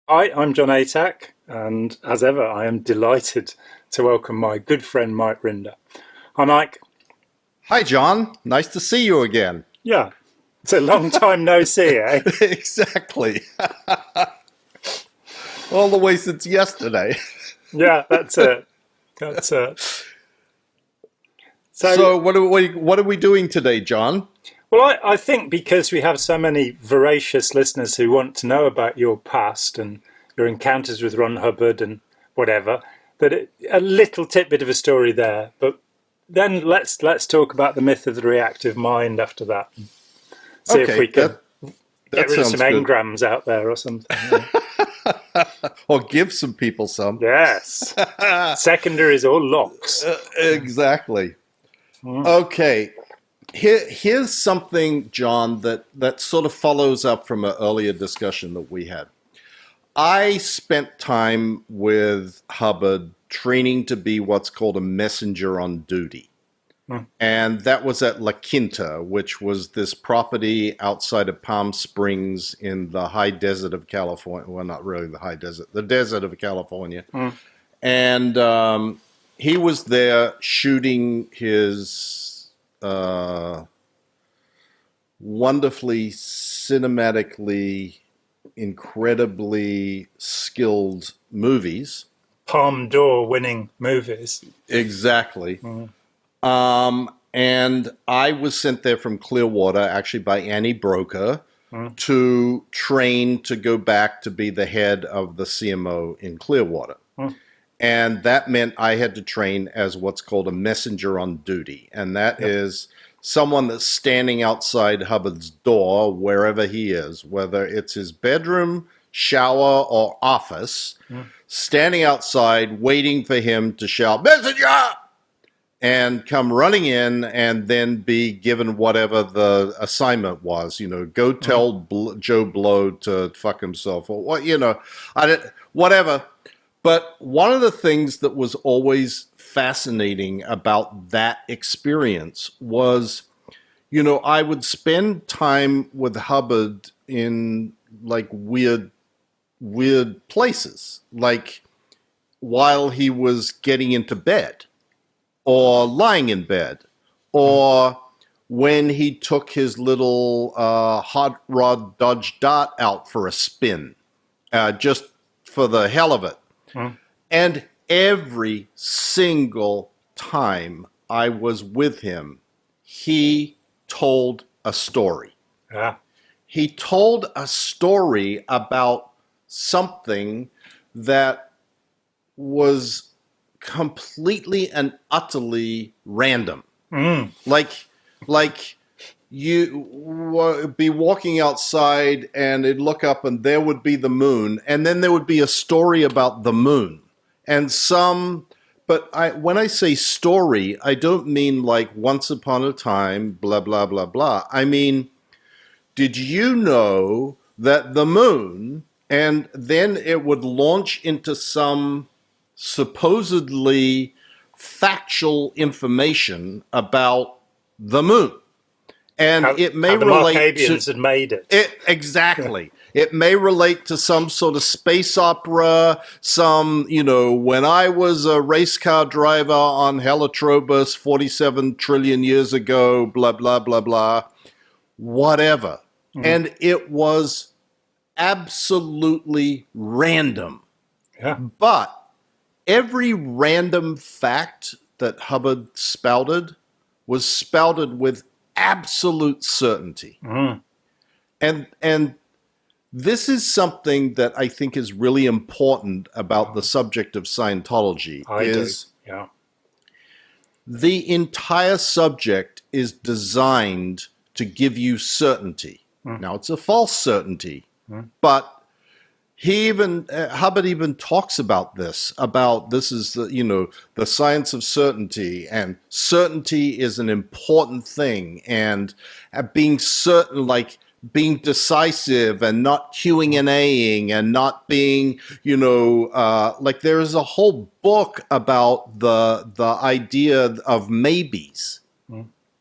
Hi, I'm John Atack, and as ever, I am delighted to welcome my good friend Mike Rinder. Hi, Mike. Hi, John. Nice to see you again. Yeah, it's a long time no see, eh? Exactly. All the way since yesterday. Yeah, that's it. That's it. So, So, what are we doing today, John? well, I think because we have so many voracious listeners who want to know about your past and your encounters with Ron Hubbard and whatever, a little tidbit of a story there. But then let's talk about the myth of the reactive mind after that. See if we Okay, can that get rid of some sounds good. engrams out there or something. Yeah. Or give some people some. Yes. Secondaries or locks. Exactly. Okay. Here's something, John, that sort of follows up from an earlier discussion that we had. I spent time with Hubbard training to be what's called a messenger on duty. And that was at La Quinta, which was this property outside of Palm Springs in the high desert of California. Well, not really the high desert, the desert of California. And he was there shooting his wonderfully, cinematically, incredibly skilled movies. Palm d'Or winning movies. Exactly. And I was sent there from Clearwater, actually by Annie Broker, to train to go back to be the head of the CMO in Clearwater. And that meant I had to train as what's called a messenger on duty. And that is someone that's standing outside Hubbard's door, wherever he is, whether it's his bedroom, shower, or office, standing outside waiting for him to shout, "Messenger!" and come running in and then be given whatever the assignment was. Go tell Joe Blow to fuck himself, or what, whatever. But one of the things that was always fascinating about that experience was, I would spend time with Hubbard in like weird places, like while he was getting into bed, or lying in bed, or when he took his little hot rod Dodge Dart out for a spin, just for the hell of it. And every single time I was with him, he told a story. Yeah. He told a story about something that was completely and utterly random. Like you be walking outside and it'd look up and there would be the moon, and then there would be a story about the moon. And when I say story, I don't mean like once upon a time, blah, blah, blah, blah. I mean, did you know that the moon, and then it would launch into some supposedly factual information about the moon. And it may the relate to Markabians had made it. Exactly. It may relate to some sort of space opera, when I was a race car driver on Helitrobus 47 trillion years ago, blah, blah, blah, blah, whatever. And it was absolutely random. Yeah. But every random fact that Hubbard spouted was spouted with absolute certainty. And this is something that I think is really important about the subject of Scientology. Yeah. The entire subject is designed to give you certainty. Now, it's a false certainty, but Hubbard even talks about this is the science of certainty, and certainty is an important thing, and being certain, like being decisive and not Qing and Aing and not being, like there is a whole book about the idea of maybes.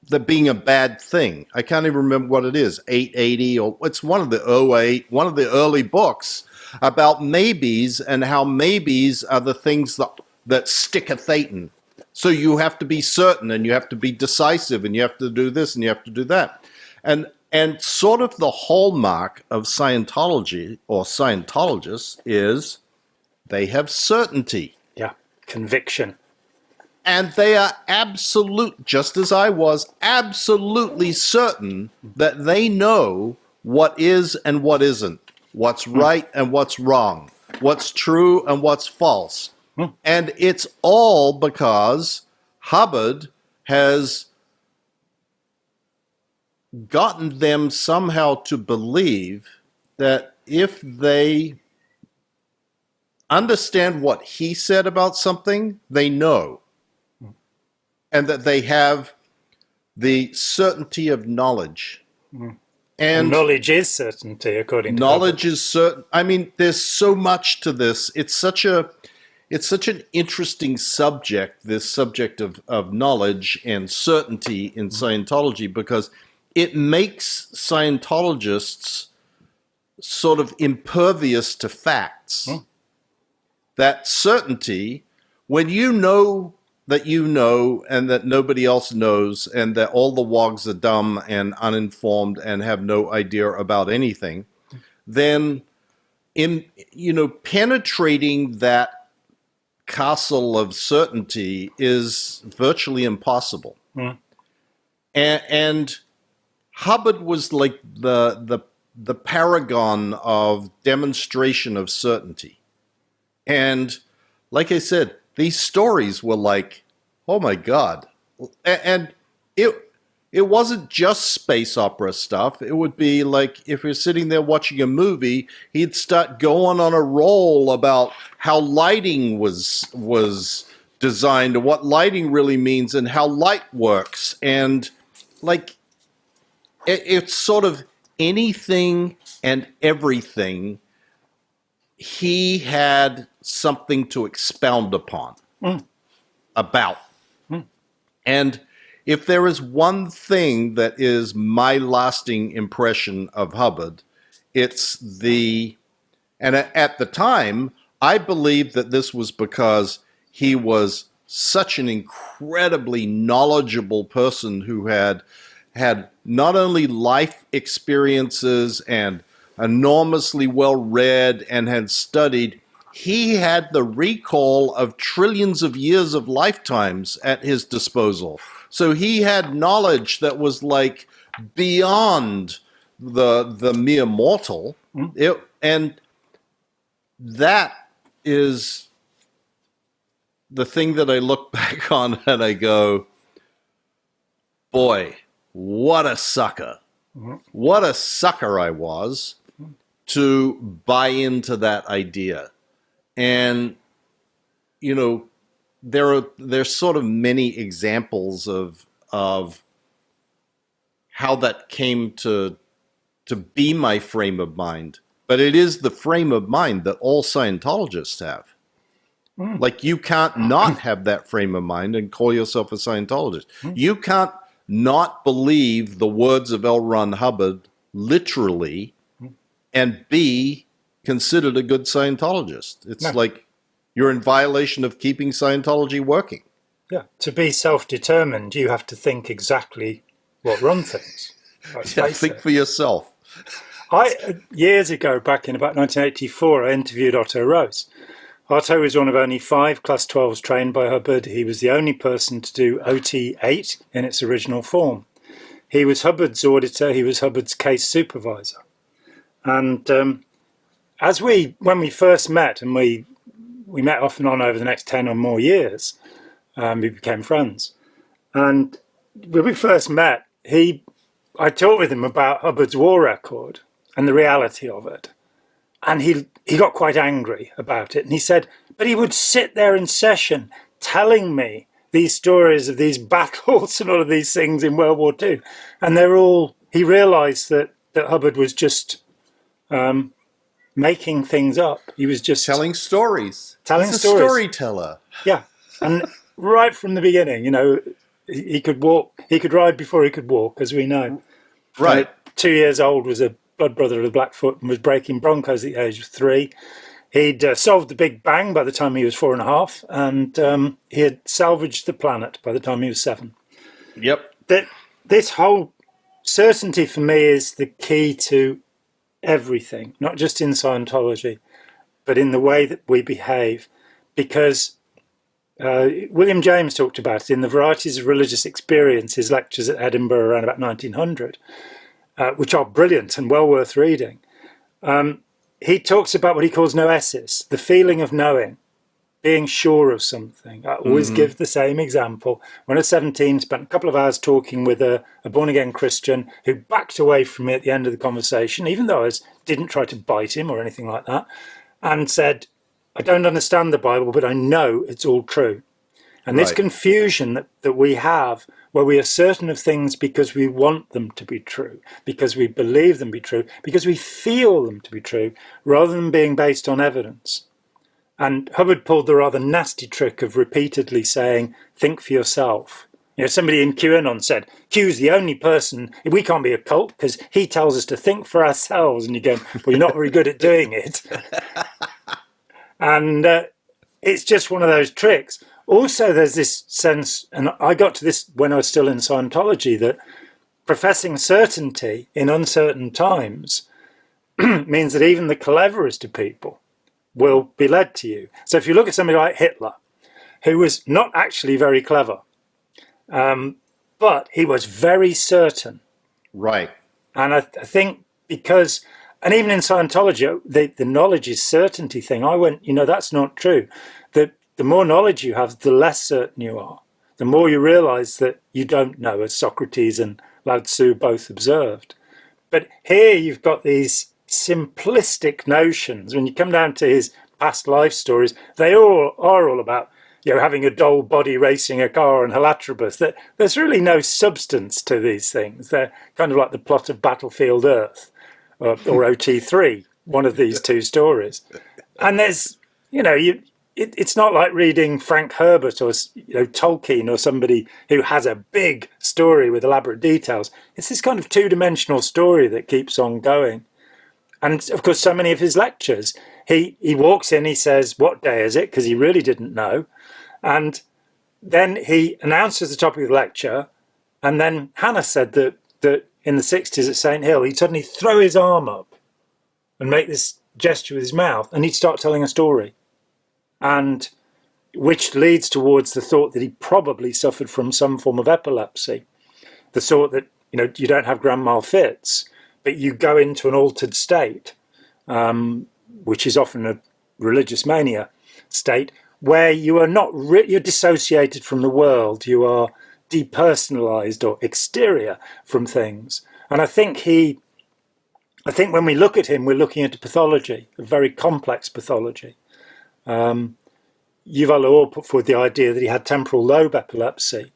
That being a bad thing. I can't even remember what it is, 880, or it's one of the 08, one of the early books about maybes and how maybes are the things that stick a Thetan. So you have to be certain, and you have to be decisive, and you have to do this, and you have to do that. And sort of the hallmark of Scientology or Scientologists is they have certainty. Yeah, conviction. And they are absolute, just as I was, absolutely certain that they know what is and what isn't, what's right and what's wrong, what's true and what's false. And it's all because Hubbard has gotten them somehow to believe that if they understand what he said about something, they know. And that they have the certainty of knowledge. And knowledge is certainty, according to knowledge Hubbard. is certain. I mean, there's so much to this. It's such an interesting subject, this subject of knowledge and certainty in Scientology, because it makes Scientologists sort of impervious to facts. That certainty, when you know that you know and that nobody else knows and that all the wogs are dumb and uninformed and have no idea about anything, then penetrating that castle of certainty is virtually impossible. And Hubbard was like the paragon of demonstration of certainty. And like I said, these stories were like, oh my God. And it wasn't just space opera stuff. It would be like if you're sitting there watching a movie, he'd start going on a roll about how lighting was designed and what lighting really means and how light works. And like, it's sort of anything and everything he had something to expound upon, about. And if there is one thing that is my lasting impression of Hubbard, it's and at the time, I believed that this was because he was such an incredibly knowledgeable person who had not only life experiences and enormously well read and had studied, he had the recall of trillions of years of lifetimes at his disposal. So he had knowledge that was like beyond the mere mortal. And that is the thing that I look back on and I go, boy, what a sucker. What a sucker I was to buy into that idea. And, there's sort of many examples of how that came to be my frame of mind. But it is the frame of mind that all Scientologists have. Like, you can't not have that frame of mind and call yourself a Scientologist. You can't not believe the words of L. Ron Hubbard literally and be considered a good Scientologist. It's like you're in violation of keeping Scientology working. Yeah, to be self-determined, you have to think exactly what Ron thinks. Think for yourself. Years ago, back in about 1984, I interviewed Otto Rose. Otto was one of only 5 Class 12s trained by Hubbard. He was the only person to do OT8 in its original form. He was Hubbard's auditor. He was Hubbard's case supervisor. And when we first met, and we met off and on over the next 10 or more years, we became friends. And when we first met, I talked with him about Hubbard's war record and the reality of it. And he got quite angry about it. And he said, but he would sit there in session telling me these stories of these battles and all of these things in World War II. And he realized that Hubbard was just making things up. He was just telling stories. He's a storyteller. Yeah. And right from the beginning, he could walk, he could ride before he could walk, as we know. Right. 2 years old was a blood brother of the Blackfoot and was breaking Broncos at the age of 3. He'd solved the Big Bang by the time he was 4.5, and he had salvaged the planet by the time he was 7. Yep. This whole certainty for me is the key to everything, not just in Scientology, but in the way that we behave. Because William James talked about it in the Varieties of Religious Experience, his lectures at Edinburgh around about 1900, which are brilliant and well worth reading. He talks about what he calls noesis, the feeling of knowing, being sure of something. I always give the same example. When I was 17, spent a couple of hours talking with a born-again Christian who backed away from me at the end of the conversation, even though I didn't try to bite him or anything like that, and said, I don't understand the Bible, but I know it's all true. And this confusion that we have, where we are certain of things because we want them to be true, because we believe them to be true, because we feel them to be true, rather than being based on evidence. And Hubbard pulled the rather nasty trick of repeatedly saying, think for yourself. You know, somebody in QAnon said, Q's the only person, we can't be a cult because he tells us to think for ourselves. And you go, well, you're not very good at doing it. And it's just one of those tricks. Also, there's this sense, and I got to this when I was still in Scientology, that professing certainty in uncertain times means that even the cleverest of people will be led to you. So if you look at somebody like Hitler, who was not actually very clever, but he was very certain. Right. And I think because, and even in Scientology, the knowledge is certainty thing. I went, that's not true. The more knowledge you have, the less certain you are. The more you realize that you don't know, as Socrates and Lao Tzu both observed. But here you've got these simplistic notions. When you come down to his past life stories, they all are all about having a dull body racing a car on Halatribus. There's really no substance to these things. They're kind of like the plot of Battlefield Earth or OT3, one of these two stories. And there's, it's not like reading Frank Herbert or Tolkien or somebody who has a big story with elaborate details. It's this kind of two-dimensional story that keeps on going. And of course, so many of his lectures, he walks in, he says, what day is it? Because he really didn't know. And then he announces the topic of the lecture. And then Hannah said that in the 60s at St. Hill, he'd suddenly throw his arm up and make this gesture with his mouth, and he'd start telling a story. And which leads towards the thought that he probably suffered from some form of epilepsy. The sort that, you don't have grand mal fits, but you go into an altered state, which is often a religious mania state, where you are not, you're dissociated from the world, you are depersonalized or exterior from things. And I think when we look at him, we're looking at a pathology, a very complex pathology. Yuval Laor put forward the idea that he had temporal lobe epilepsy.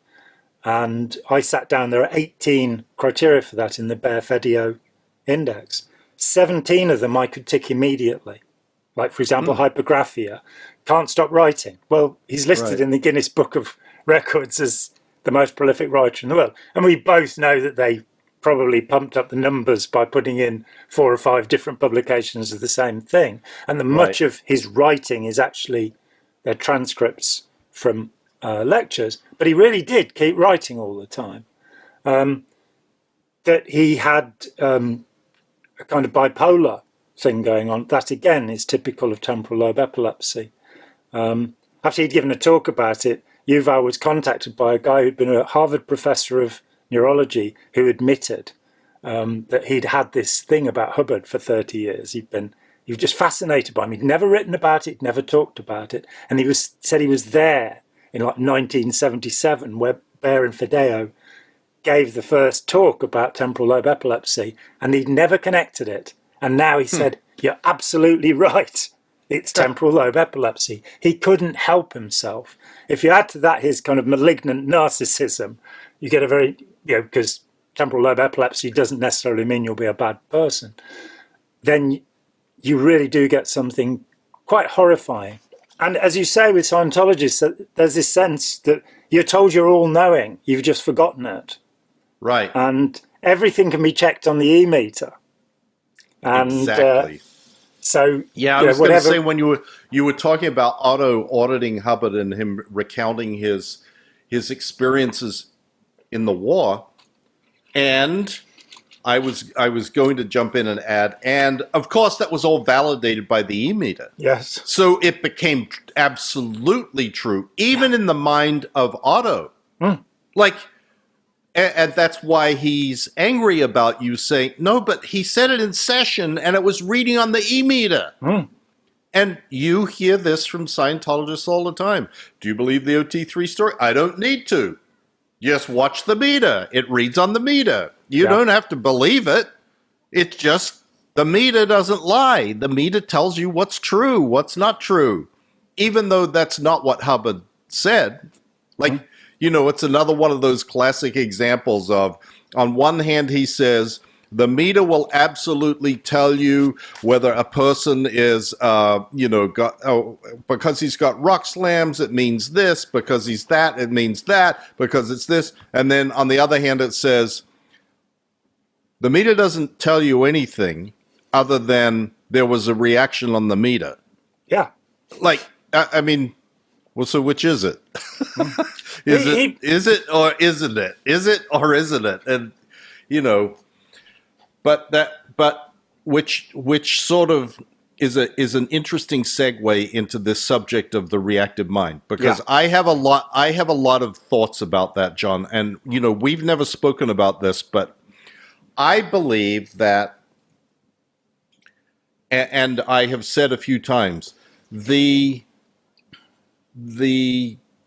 And I sat down, there are 18 criteria for that in the Bear-Fedio index. 17 of them I could tick immediately. Like, for example, hypergraphia, can't stop writing. Well, he's listed in the Guinness Book of Records as the most prolific writer in the world. And we both know that they probably pumped up the numbers by putting in 4 or 5 different publications of the same thing. And much of his writing is actually their transcripts from lectures. But he really did keep writing all the time. That he had a kind of bipolar thing going on. That, again, is typical of temporal lobe epilepsy. After he'd given a talk about it, Yuval was contacted by a guy who'd been a Harvard professor of neurology who admitted that he'd had this thing about Hubbard for 30 years. He was just fascinated by him. He'd never written about it, never talked about it. And said he was there in like 1977 where Bear-Fedio gave the first talk about temporal lobe epilepsy, and he'd never connected it. And now he said, you're absolutely right. It's temporal lobe epilepsy. He couldn't help himself. If you add to that his kind of malignant narcissism, you get a very, because temporal lobe epilepsy doesn't necessarily mean you'll be a bad person, then you really do get something quite horrifying. And as you say with Scientologists, there's this sense that you're told you're all-knowing, you've just forgotten it. Right. And everything can be checked on the Emeter. And exactly. So yeah, I was going to say when you were talking about Otto auditing Hubbard and him recounting his experiences in the war, and I was going to jump in and add, and of course that was all validated by the Emeter. Yes. So it became absolutely true, even in the mind of Otto. Like, and that's why he's angry about you saying, no, but he said it in session and it was reading on the Emeter. And you hear this from Scientologists all the time. Do you believe the OT3 story? I don't need to. Just watch the meter. It reads on the meter. You don't have to believe it. It's just the meter doesn't lie. The meter tells you what's true, what's not true. Even though that's not what Hubbard said. Like, you know, it's another one of those classic examples of, on one hand, he says, the meter will absolutely tell you whether a person is, because he's got rock slams, it means this. Because he's that, it means that. Because it's this. And then on the other hand, it says, the meter doesn't tell you anything other than there was a reaction on the meter. Yeah. Like, I mean, well, so which is it? Is it or isn't it? Is it or isn't it? And, you know, but which sort of is an interesting segue into this subject of the reactive mind, because I have a lot of thoughts about that, John. And, you know, we've never spoken about this, but I believe that, and I have said a few times, the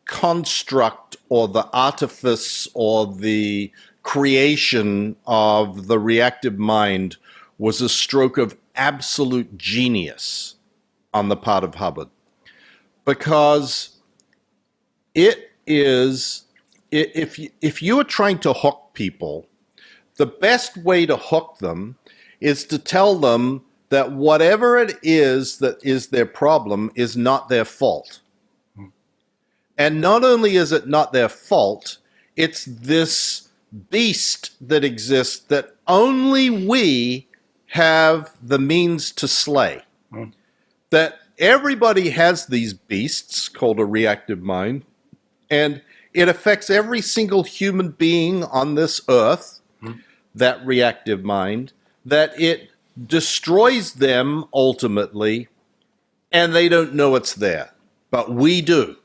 construct or the artifice or the creation of the reactive mind was a stroke of absolute genius on the part of Hubbard, because it is, if you are trying to hook people, the best way to hook them is to tell them that whatever it is that is their problem is not their fault. And not only is it not their fault, it's this beast that exists that only we have the means to slay. That everybody has these beasts called a reactive mind, and it affects every single human being on this earth, that reactive mind, that it destroys them ultimately, and they don't know it's there. But we do.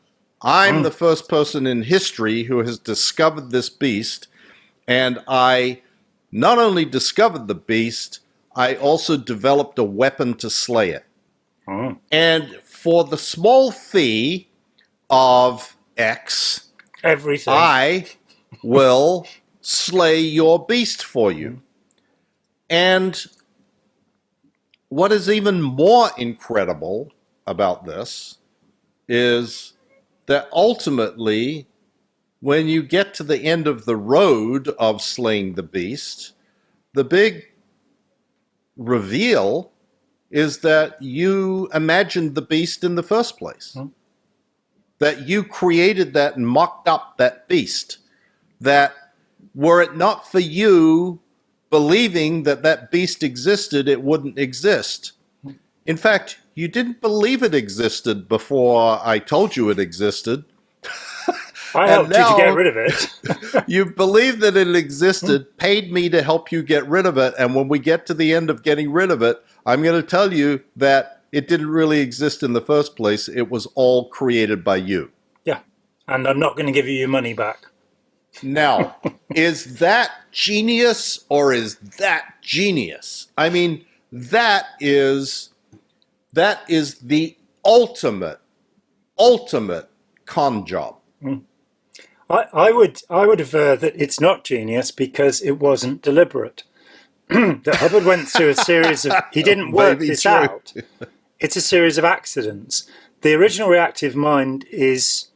I'm the first person in history who has discovered this beast, and I not only discovered the beast, I also developed a weapon to slay it. And for the small fee of X, everything, I will slay your beast for you. And what is even more incredible about this is that ultimately, when you get to the end of the road of slaying the beast, the big reveal is that you imagined the beast in the first place. That you created that and mocked up that beast. That were it not for you believing that that beast existed, it wouldn't exist. In fact, you didn't believe it existed before I told you it existed. I helped you to get rid of it. You believed that it existed, paid me to help you get rid of it, and when we get to the end of getting rid of it, I'm going to tell you that it didn't really exist in the first place. It was all created by you. Yeah, and I'm not going to give you your money back. Now, is that genius or is that genius? I mean, that is the ultimate con job. I would aver that it's not genius because it wasn't deliberate. That Hubbard went through a series of, he didn't work this out. It's a series of accidents. The original reactive mind is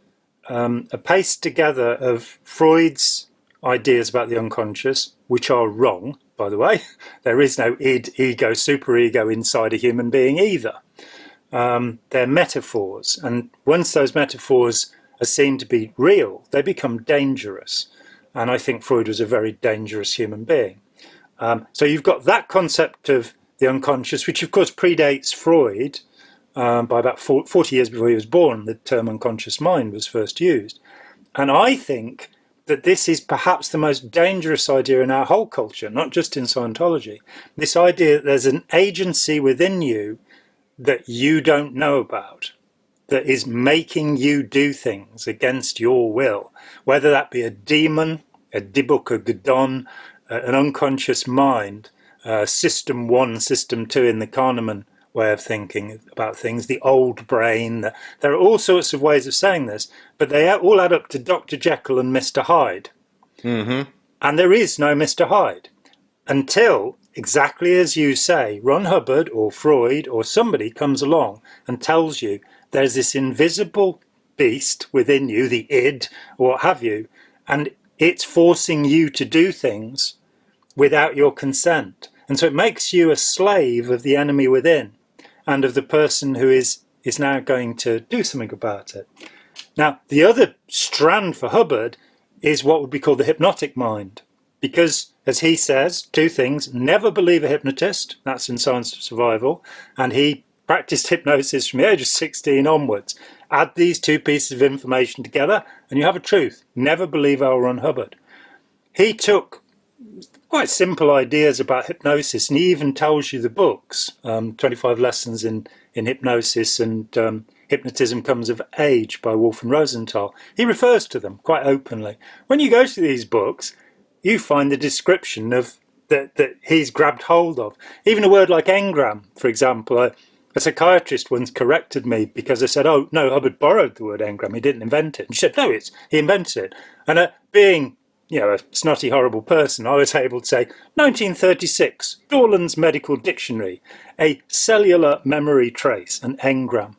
a paste together of Freud's ideas about the unconscious, which are wrong, by the way. There is no id, ego, superego inside a human being either. They're metaphors, and once those metaphors are seen to be real, they become dangerous. And I think Freud was a very dangerous human being. So you've got that concept of the unconscious, which of course predates Freud by about 40 years before he was born. The term unconscious mind was first used. And I think that this is perhaps the most dangerous idea in our whole culture, not just in Scientology. This idea that there's an agency within you that you don't know about, that is making you do things against your will, whether that be a demon, a dibuk, a gadon, an unconscious mind, system 1, system 2 in the Kahneman way of thinking about things, the old brain. There are all sorts of ways of saying this, but they all add up to Dr. Jekyll and Mr. Hyde. Mm-hmm. And there is no Mr. Hyde until, exactly as you say, Ron Hubbard or Freud or somebody comes along and tells you there's this invisible beast within you, the id, or what have you, and it's forcing you to do things without your consent. And so it makes you a slave of the enemy within and of the person who is now going to do something about it. Now, the other strand for Hubbard is what would be called the hypnotic mind. Because, as he says, two things: never believe a hypnotist, that's in Science of Survival, and he practiced hypnosis from the age of 16 onwards. Add these two pieces of information together and you have a truth. Never believe L. Ron Hubbard. He took quite simple ideas about hypnosis, and he even tells you the books, 25 Lessons in Hypnosis and Hypnotism Comes of Age by Wolf and Rosenthal. He refers to them quite openly. When you go to these books, you find the description of that he's grabbed hold of. Even a word like engram, for example. A psychiatrist once corrected me because I said, oh, no, Hubbard borrowed the word engram, he didn't invent it. And she said, no, he invented it. And being a snotty, horrible person, I was able to say, 1936, Dorland's Medical Dictionary, a cellular memory trace, an engram.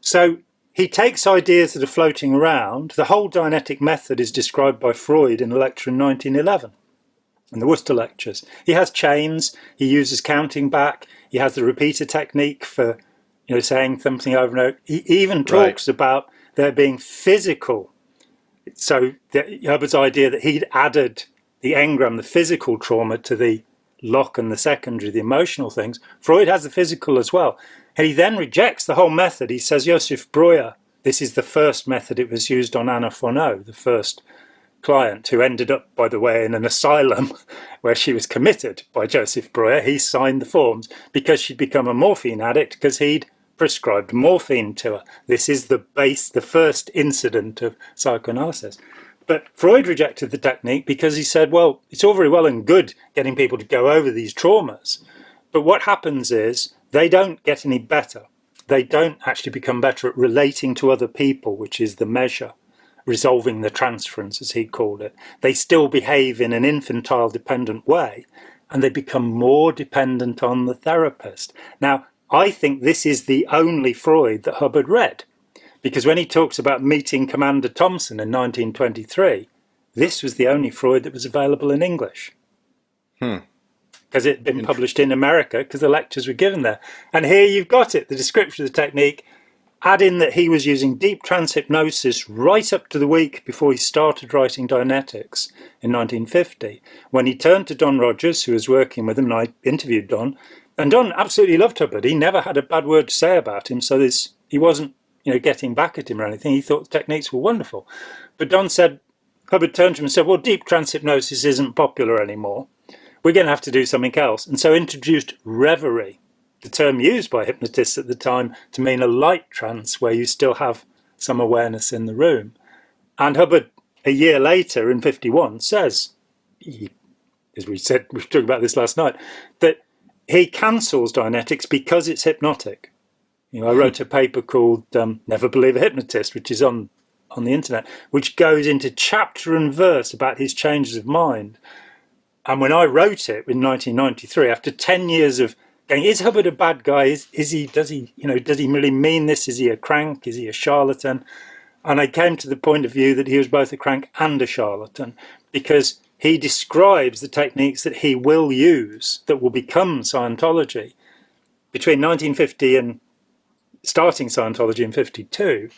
So he takes ideas that are floating around. The whole Dianetic method is described by Freud in a lecture in 1911, in the Worcester lectures. He has chains, he uses counting back, he has the repeater technique for saying something over and over. He even talks about there being physical. So Hubbard's idea that he'd added the engram, the physical trauma, to the lock and the secondary, the emotional things. Freud has the physical as well. And he then rejects the whole method. He says Joseph Breuer, this is the first method, it was used on Anna Fourneau, the first client, who ended up, by the way, in an asylum where she was committed by Joseph Breuer. He signed the forms because she'd become a morphine addict because he'd prescribed morphine to her. This is the first incident of psychoanalysis. But Freud rejected the technique because he said, well, it's all very well and good getting people to go over these traumas, but what happens is they don't get any better. They don't actually become better at relating to other people, which is the measure, resolving the transference, as he called it. They still behave in an infantile dependent way, and they become more dependent on the therapist. Now, I think this is the only Freud that Hubbard read, because when he talks about meeting Commander Thompson in 1923, this was the only Freud that was available in English. Because it had been published in America, because the lectures were given there. And here you've got it, the description of the technique. Add in that he was using deep trance hypnosis right up to the week before he started writing Dianetics in 1950, when he turned to Don Rogers, who was working with him, and I interviewed Don. And Don absolutely loved Hubbard. He never had a bad word to say about him, so he wasn't getting back at him or anything. He thought the techniques were wonderful. But Don said, Hubbard turned to him and said, well, deep trance hypnosis isn't popular anymore. We're going to have to do something else. And so introduced reverie, the term used by hypnotists at the time to mean a light trance where you still have some awareness in the room. And Hubbard, a year later in 1951, says, as we said, we were talking about this last night, that he cancels Dianetics because it's hypnotic. I wrote a paper called Never Believe a Hypnotist, which is on the internet, which goes into chapter and verse about his changes of mind. And when I wrote it in 1993, after 10 years of going, is Hubbard a bad guy? Does he really mean this? Is he a crank? Is he a charlatan? And I came to the point of view that he was both a crank and a charlatan, because he describes the techniques that he will use that will become Scientology. Between 1950 and starting Scientology in 1952,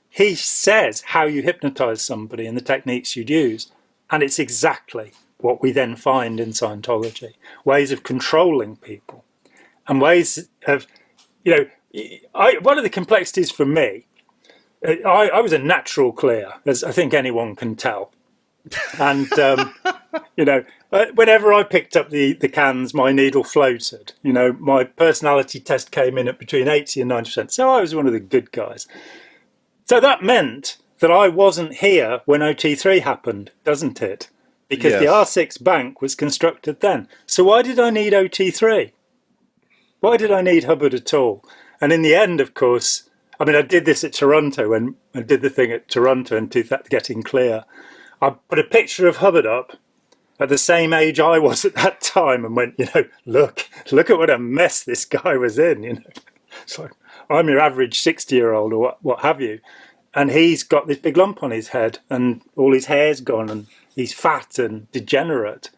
he says how you hypnotize somebody and the techniques you'd use. And it's exactly what we then find in Scientology, ways of controlling people. and ways of, one of the complexities for me, I was a natural clear, as I think anyone can tell. And, whenever I picked up the cans, my needle floated. My personality test came in at between 80 and 90%. So I was one of the good guys. So that meant that I wasn't here when OT3 happened, doesn't it? Because the R6 bank was constructed then. So why did I need OT3? Why did I need Hubbard at all? And in the end, of course, I did this at Toronto when I did the thing at Toronto and Getting Clear. I put a picture of Hubbard up at the same age I was at that time and went, look at what a mess this guy was in, It's like, I'm your average 60-year-old or what have you. And he's got this big lump on his head and all his hair's gone and he's fat and degenerate.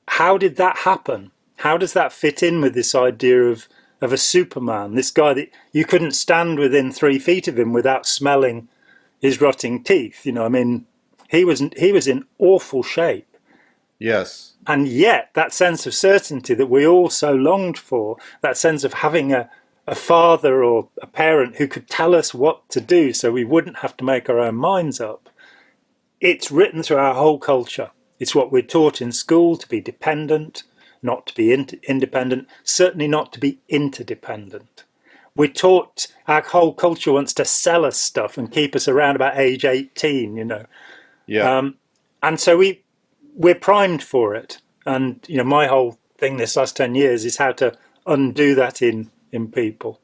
How did that happen? How does that fit in with this idea of a Superman? This guy that you couldn't stand within 3 feet of him without smelling his rotting teeth. He was in awful shape. Yes. And yet that sense of certainty that we all so longed for, that sense of having a father or a parent who could tell us what to do so we wouldn't have to make our own minds up, it's written through our whole culture. It's what we're taught in school, to be dependent, not to be independent, certainly not to be interdependent. We're taught, our whole culture wants to sell us stuff and keep us around about age 18, Yeah. And so we're primed for it. And, my whole thing this last 10 years is how to undo that in people,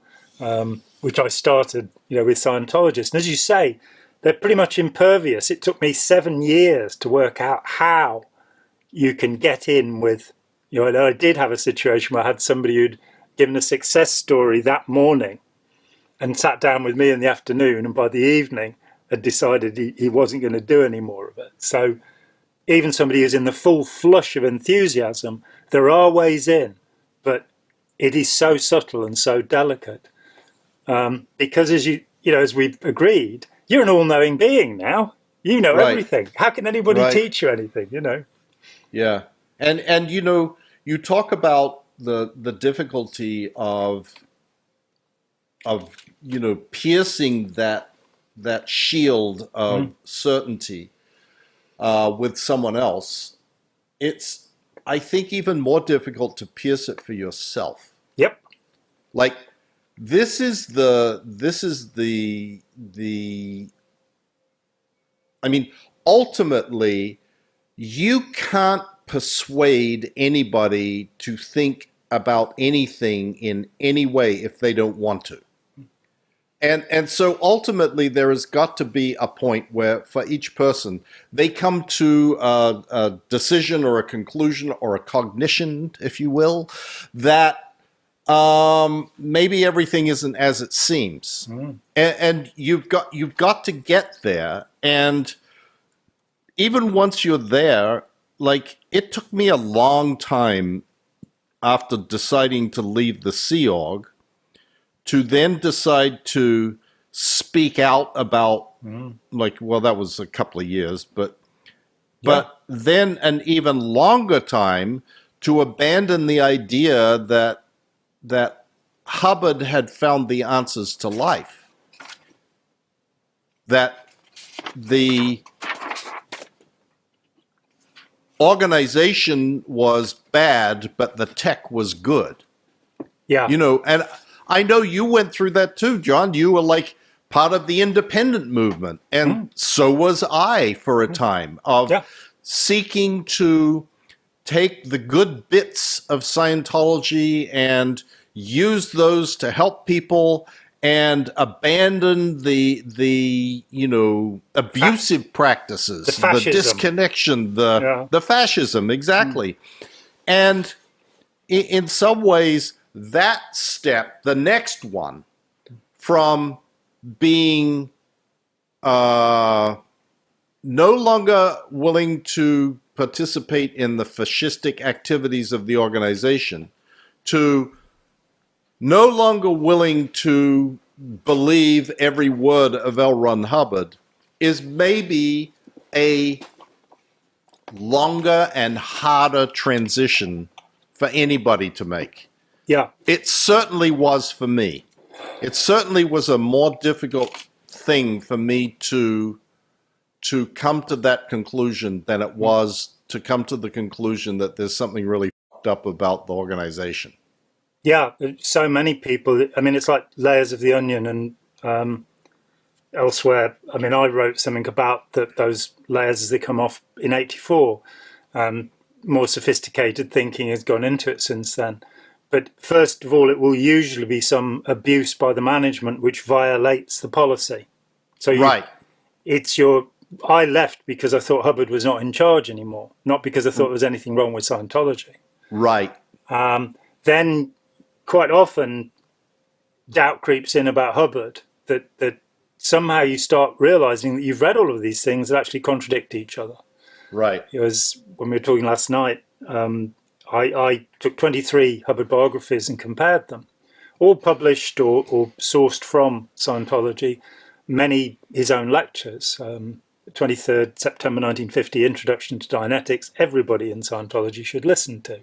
which I started, with Scientologists. And as you say, they're pretty much impervious. It took me 7 years to work out how you can get in with, I did have a situation where I had somebody who'd given a success story that morning and sat down with me in the afternoon, and by the evening had decided he wasn't going to do any more of it. So even somebody who's in the full flush of enthusiasm, there are ways in, but it is so subtle and so delicate. Because as we've agreed, you're an all-knowing being now. You know everything. How can anybody teach you anything, Yeah. And you talk about the difficulty of piercing that shield of certainty with someone else. It's, I think, even more difficult to pierce it for yourself. Yep. Like, this is the ultimately, you can't persuade anybody to think about anything in any way if they don't want to. And so ultimately there has got to be a point where for each person, they come to a decision or a conclusion or a cognition, if you will, that maybe everything isn't as it seems. And you've got to get there. And even once you're there, like, it took me a long time after deciding to leave the Sea Org to then decide to speak out about, that was a couple of years, but then an even longer time to abandon the idea that Hubbard had found the answers to life, that the organization was bad, but the tech was good. Yeah. And I know you went through that too, Jon. You were like part of the independent movement. And so was I for a time of seeking to take the good bits of Scientology and use those to help people and abandon the abusive practices, the disconnection, the fascism, exactly. And in some ways, that step, the next one, from being no longer willing to participate in the fascistic activities of the organization to no longer willing to believe every word of L. Ron Hubbard, is maybe a longer and harder transition for anybody to make. Yeah. It certainly was for me. It certainly was a more difficult thing for me to come to that conclusion than it was to come to the conclusion that there's something really fucked up about the organization. Yeah, so many people. I mean, it's like layers of the onion, and elsewhere. I mean, I wrote something about those layers as they come off in '84. More sophisticated thinking has gone into it since then. But first of all, it will usually be some abuse by the management which violates the policy. So I left because I thought Hubbard was not in charge anymore, not because I thought there was anything wrong with Scientology. Right. Then quite often doubt creeps in about Hubbard, that somehow you start realizing that you've read all of these things that actually contradict each other. Right. It was, when we were talking last night, I took 23 Hubbard biographies and compared them, all published or sourced from Scientology, many his own lectures. 23rd September 1950, Introduction to Dianetics, everybody in Scientology should listen to.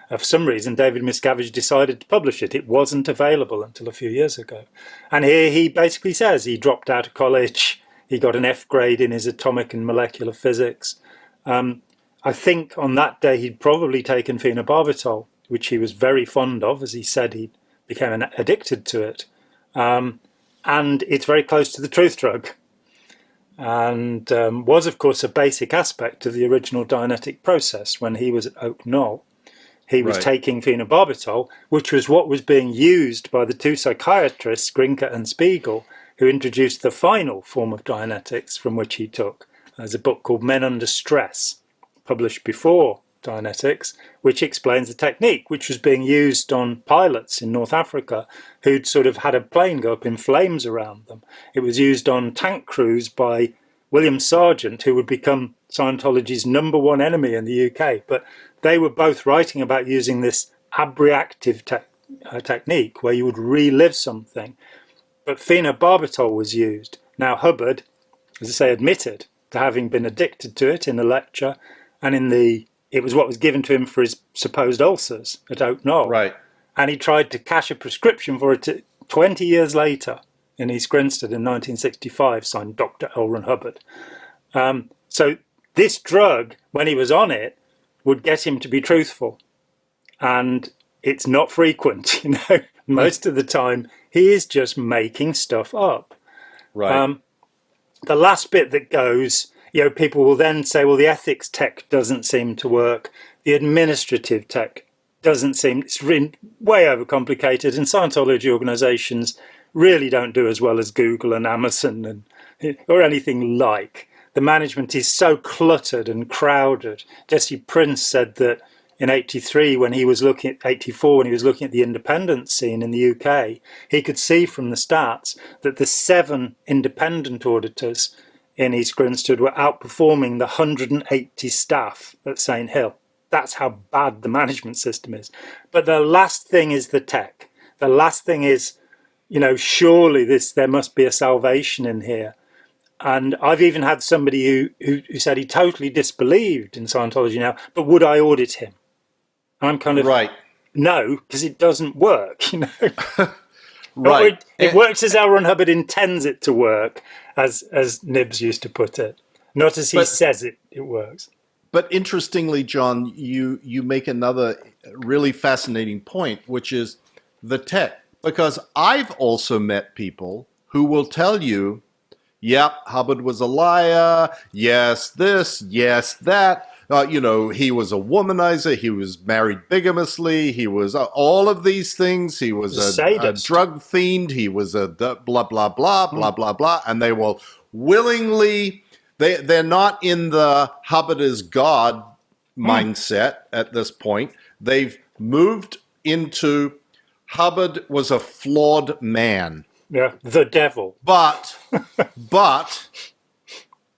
For some reason, David Miscavige decided to publish it. It wasn't available until a few years ago. And here he basically says he dropped out of college, he got an F grade in his atomic and molecular physics. I think on that day he'd probably taken phenobarbital, which he was very fond of, as he said he became addicted to it. And it's very close to the truth drug. And was, of course, a basic aspect of the original Dianetic process when he was at Oak Knoll. He was taking phenobarbital, which was what was being used by the two psychiatrists, Grinke and Spiegel, who introduced the final form of Dianetics from which he took. There's a book called Men Under Stress, published before Dianetics, which explains the technique, which was being used on pilots in North Africa who'd sort of had a plane go up in flames around them. It was used on tank crews by William Sargent, who would become Scientology's #1 enemy in the UK. But they were both writing about using this abreactive technique where you would relive something. But phenobarbital was used. Now Hubbard, as I say, admitted to having been addicted to it in a lecture, and it was what was given to him for his supposed ulcers at Oak Knoll. Right. And he tried to cash a prescription for it 20 years later in East Grinstead in 1965, signed Dr. L. Ron Hubbard. So this drug, when he was on it, would get him to be truthful. And it's not frequent, Most of the time, he is just making stuff up. Right. The last bit that goes, people will then say, well, the ethics tech doesn't seem to work. The administrative tech doesn't seem, it's way overcomplicated. And Scientology organizations really don't do as well as Google and Amazon or anything like. The management is so cluttered and crowded. Jesse Prince said that in 84, when he was looking at the independent scene in the UK, he could see from the stats that the 7 independent auditors in East Grinstead were outperforming the 180 staff at St. Hill. That's how bad the management system is. But the last thing is the tech. The last thing is, surely there must be a salvation in here. And I've even had somebody who said he totally disbelieved in Scientology now, but would I audit him? And I'm kind of, no, because it doesn't work, Right. It works as L. Ron Hubbard intends it to work, as Nibs used to put it, not as he says it works. But interestingly, Jon, you make another really fascinating point, which is the tech. Because I've also met people who will tell you, yep, Hubbard was a liar, yes this, yes that. He was a womanizer, he was married bigamously, he was all of these things, he was a drug fiend, he was a blah, blah, blah, blah, blah, blah, and they will willingly, they're not in the Hubbard is God mindset at this point. They've moved into Hubbard was a flawed man. Yeah, the devil. But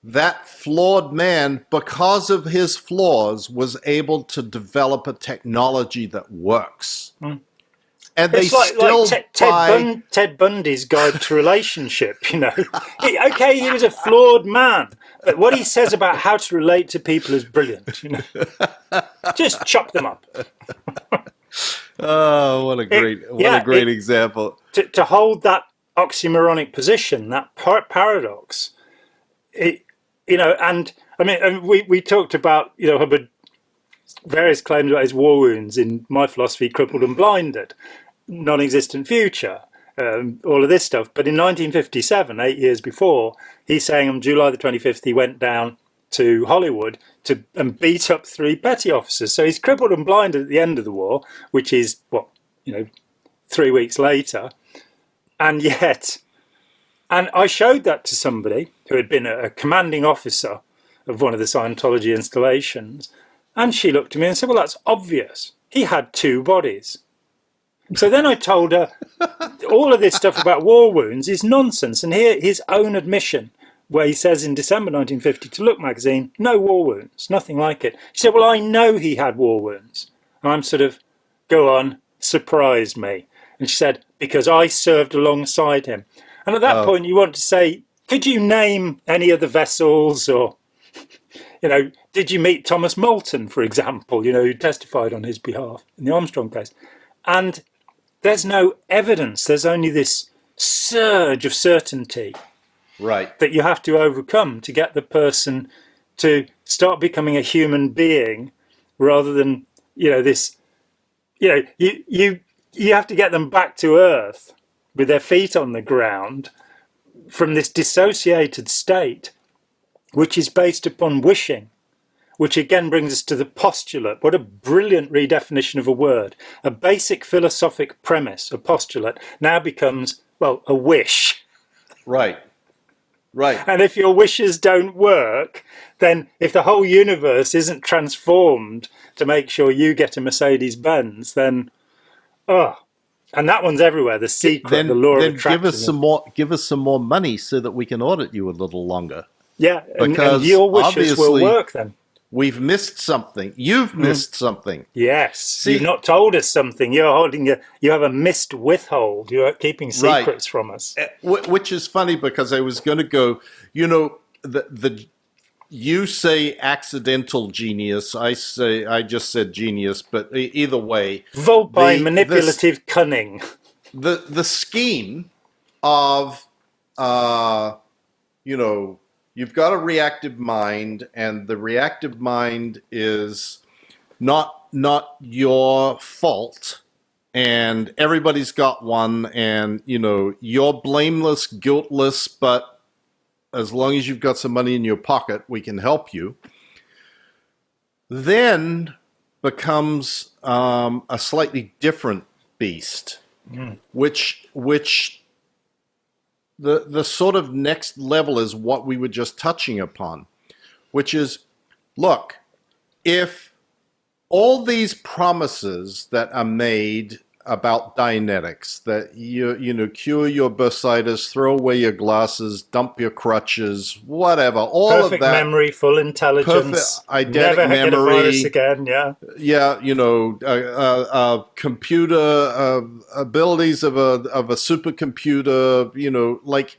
that flawed man, because of his flaws, was able to develop a technology that works. And it's like Ted Bundy's Guide to Relationship, he was a flawed man, but what he says about how to relate to people is brilliant, Just chop them up. Oh, what a great example. To hold that oxymoronic position, that paradox, and I mean, and we talked about, Hubbard, various claims about his war wounds in my philosophy, crippled and blinded, non-existent future, all of this stuff. But in 1957, 8 years before, he's saying on July the 25th, he went down to Hollywood and beat up 3 petty officers. So he's crippled and blinded at the end of the war, which is 3 weeks later. And yet, and I showed that to somebody who had been a commanding officer of one of the Scientology installations, and she looked at me and said, well, that's obvious. He had 2 bodies. So then I told her all of this stuff about war wounds is nonsense. And here, his own admission, where he says in December 1950 to Look magazine, no war wounds, nothing like it. She said, well, I know he had war wounds. And I'm sort of, go on, surprise me. And she said, because I served alongside him. And at that point, you want to say, could you name any of the vessels, or, did you meet Thomas Moulton, for example, who testified on his behalf in the Armstrong case? And there's no evidence. There's only this surge of certainty, right, that you have to overcome to get the person to start becoming a human being, rather than this. You have to get them back to earth with their feet on the ground from this dissociated state, which is based upon wishing, which again brings us to the postulate. What a brilliant redefinition of a word. A basic philosophic premise, a postulate, now becomes, a wish. Right. Right. And if your wishes don't work, then if the whole universe isn't transformed to make sure you get a Mercedes-Benz, then, and that one's everywhere. The secret, the law of attraction. Give us some more money so that we can audit you a little longer. Yeah, and your wishes will work then. We've missed something. You've missed something. Yes, you've not told us something. You have a missed withhold. You're keeping secrets from us. Which is funny, because I was going to go, you say accidental genius. I just said genius, but either way. Vulpine, manipulative cunning. The scheme of, you've got a reactive mind, and the reactive mind is not your fault, and everybody's got one, and you're blameless, guiltless, but as long as you've got some money in your pocket, we can help you. Then becomes a slightly different beast, which the sort of next level is what we were just touching upon, which is, look, if all these promises that are made about Dianetics, that you cure your bursitis, throw away your glasses, dump your crutches, whatever, all perfect of that, memory, full intelligence, eidetic never memory, get a virus again, computer abilities of a supercomputer, like,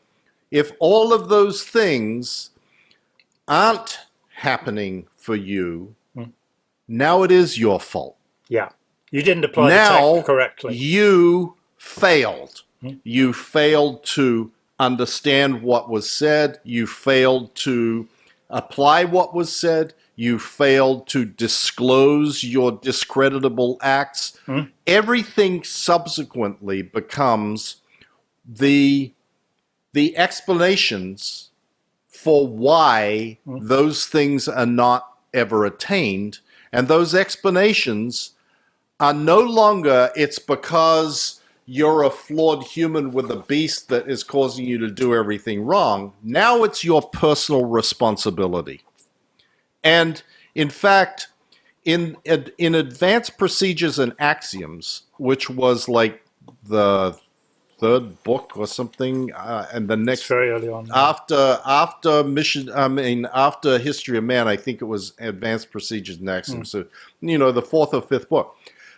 if all of those things aren't happening for you, now it is your fault. Yeah. You didn't apply the tech correctly. You failed. You failed to understand what was said. You failed to apply what was said. You failed to disclose your discreditable acts. Everything subsequently becomes the explanations for why those things are not ever attained. And those explanations are no longer, it's because you're a flawed human with a beast that is causing you to do everything wrong. Now it's your personal responsibility. And in fact, in Advanced Procedures and Axioms, which was like the third book or something, and the next, it's very early on. After History of Man, I think it was Advanced Procedures and Axioms. So, the fourth or fifth book.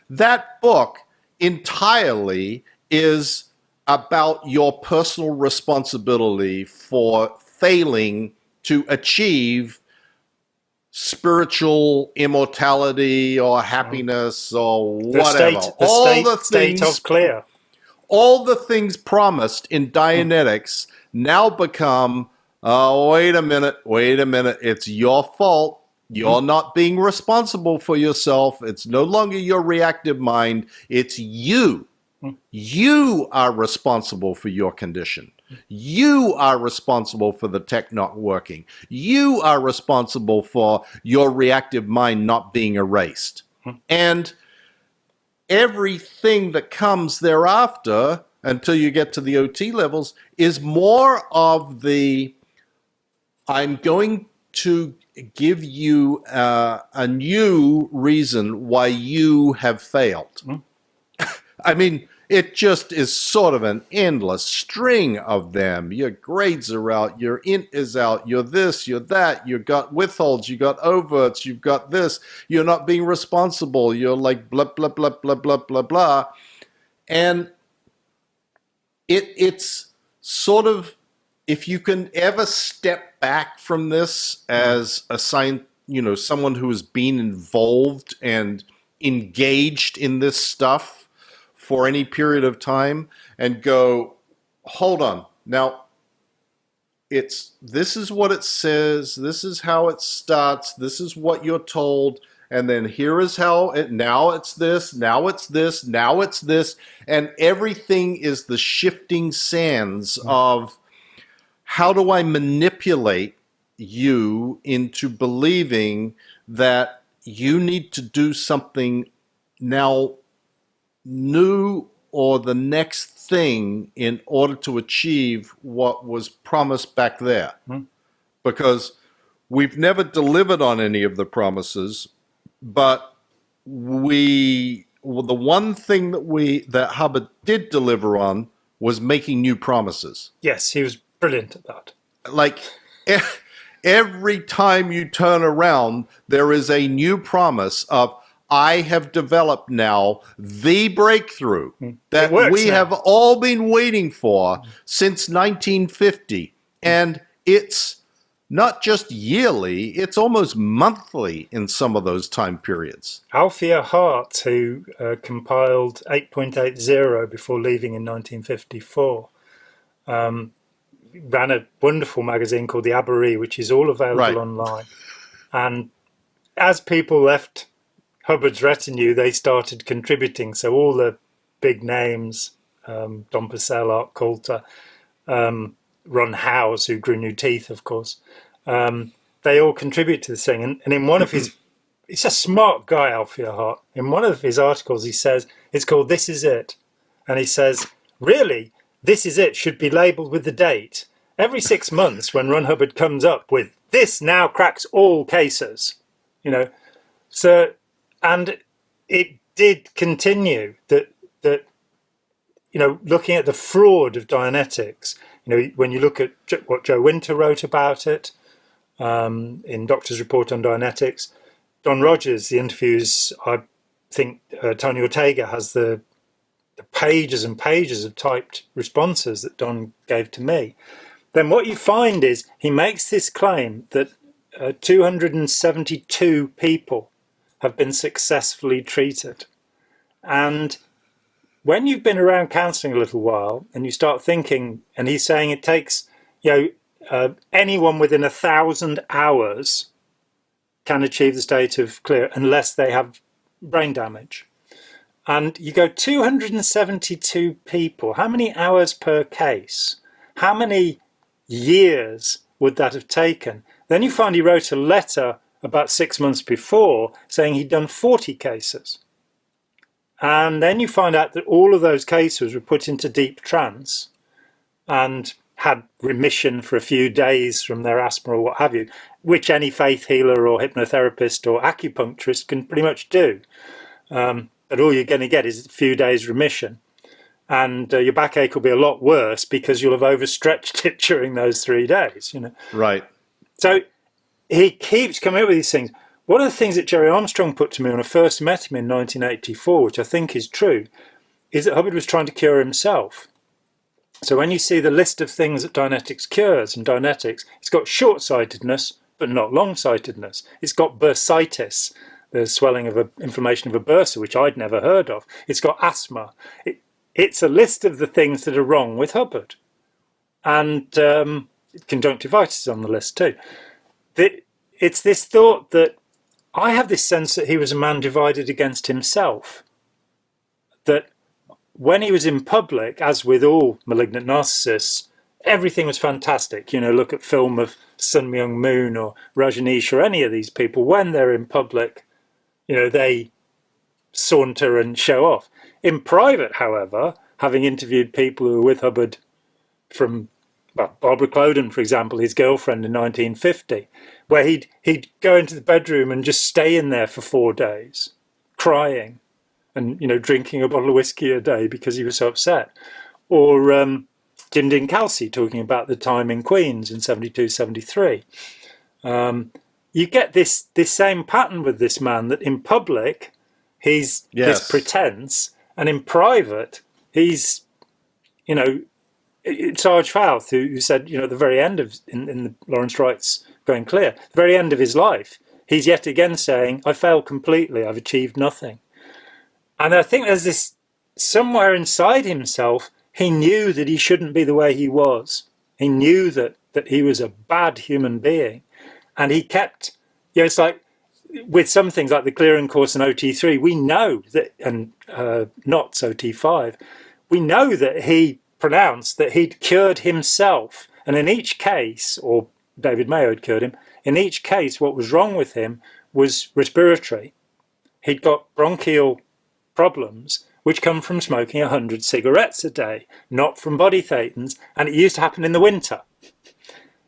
That book entirely is about your personal responsibility for failing to achieve spiritual immortality or happiness or whatever. State of clear. All the things promised in Dianetics now become, oh, wait a minute, it's your fault. You're not being responsible for yourself. It's no longer your reactive mind. It's you. You are responsible for your condition. You are responsible for the tech not working. You are responsible for your reactive mind not being erased. And everything that comes thereafter, until you get to the OT levels, is more of the, I'm going to give you a new reason why you have failed. I mean, it just is sort of an endless string of them. Your grades are out, your int is out, you're this, you're that, you got withholds, you got overts, you've got this, you're not being responsible, you're like blah, blah, blah, blah, blah, blah, blah. And it's sort of, if you can ever step back from this as a someone who has been involved and engaged in this stuff for any period of time and go, hold on, now this is what it says, this is how it starts, this is what you're told, and then here is how now it's this, now it's this, now it's this, and everything is the shifting sands of how do I manipulate you into believing that you need to do something now new or the next thing in order to achieve what was promised back there. Because we've never delivered on any of the promises, but the one thing that Hubbard did deliver on was making new promises. Yes, he was brilliant at that. Like every time you turn around, there is a new promise of, I have developed now the breakthrough that we have all been waiting for since 1950. And it's not just yearly, it's almost monthly in some of those time periods. Althea Hart, who compiled 8.80 before leaving in 1954, ran a wonderful magazine called The Abbey, which is all available online. And as people left Hubbard's retinue, they started contributing. So all the big names, Don Purcell, Art Coulter, Ron Howes, who grew new teeth, of course, they all contribute to this thing. And in one of his, he's a smart guy, Althea Hart. In one of his articles, he says, it's called This Is It. And he says, really, This Is It should be labelled with the date. Every 6 months when Ron Hubbard comes up with, this now cracks all cases, So, and it did continue that looking at the fraud of Dianetics, when you look at what Joe Winter wrote about it in Doctor's Report on Dianetics, Don Rogers, the interviews, I think Tony Ortega has the pages and pages of typed responses that Don gave to me. Then what you find is he makes this claim that 272 people have been successfully treated. And when you've been around counselling a little while and you start thinking, and he's saying it takes, anyone within 1,000 hours can achieve the state of clear unless they have brain damage. And you go 272 people, how many hours per case? How many years would that have taken? Then you find he wrote a letter about 6 months before saying he'd done 40 cases. And then you find out that all of those cases were put into deep trance and had remission for a few days from their asthma or what have you, which any faith healer or hypnotherapist or acupuncturist can pretty much do. But all you're going to get is a few days remission. And your backache will be a lot worse because you'll have overstretched it during those 3 days. Right. So he keeps coming up with these things. One of the things that Jerry Armstrong put to me when I first met him in 1984, which I think is true, is that Hubbard was trying to cure himself. So when you see the list of things that Dianetics cures in Dianetics, it's got short-sightedness, but not long-sightedness. It's got bursitis, the swelling of inflammation of a bursa, which I'd never heard of. It's got asthma. It's a list of the things that are wrong with Hubbard. And conjunctivitis is on the list too. It's this thought that I have this sense that he was a man divided against himself. That when he was in public, as with all malignant narcissists, everything was fantastic. You know, look at film of Sun Myung Moon or Rajneesh or any of these people. When they're in public, you know, they saunter and show off. In private, however, having interviewed people who were with Hubbard from, well, Barbara Cloden, for example, his girlfriend in 1950, where he'd go into the bedroom and just stay in there for 4 days, crying and, you know, drinking a bottle of whiskey a day because he was so upset. Or Jim Dean Kelsey talking about the time in Queens in 72, 73. You get this same pattern with this man, that in public, he's this pretense, and in private, he's, you know, Sarge Fouth, who said, you know, at the very end of, in the Lawrence Wright's Going Clear, the very end of his life, he's yet again saying, I failed completely, I've achieved nothing. And I think there's this, somewhere inside himself, he knew that he shouldn't be the way he was. He knew that he was a bad human being. And he kept, you know, it's like, with some things like the clearing course and OT3, we know that, and NOTS OT5, we know that he pronounced that he'd cured himself. And in each case, or David Mayo had cured him, in each case what was wrong with him was respiratory. He'd got bronchial problems which come from smoking 100 cigarettes a day, not from body thetans, and it used to happen in the winter.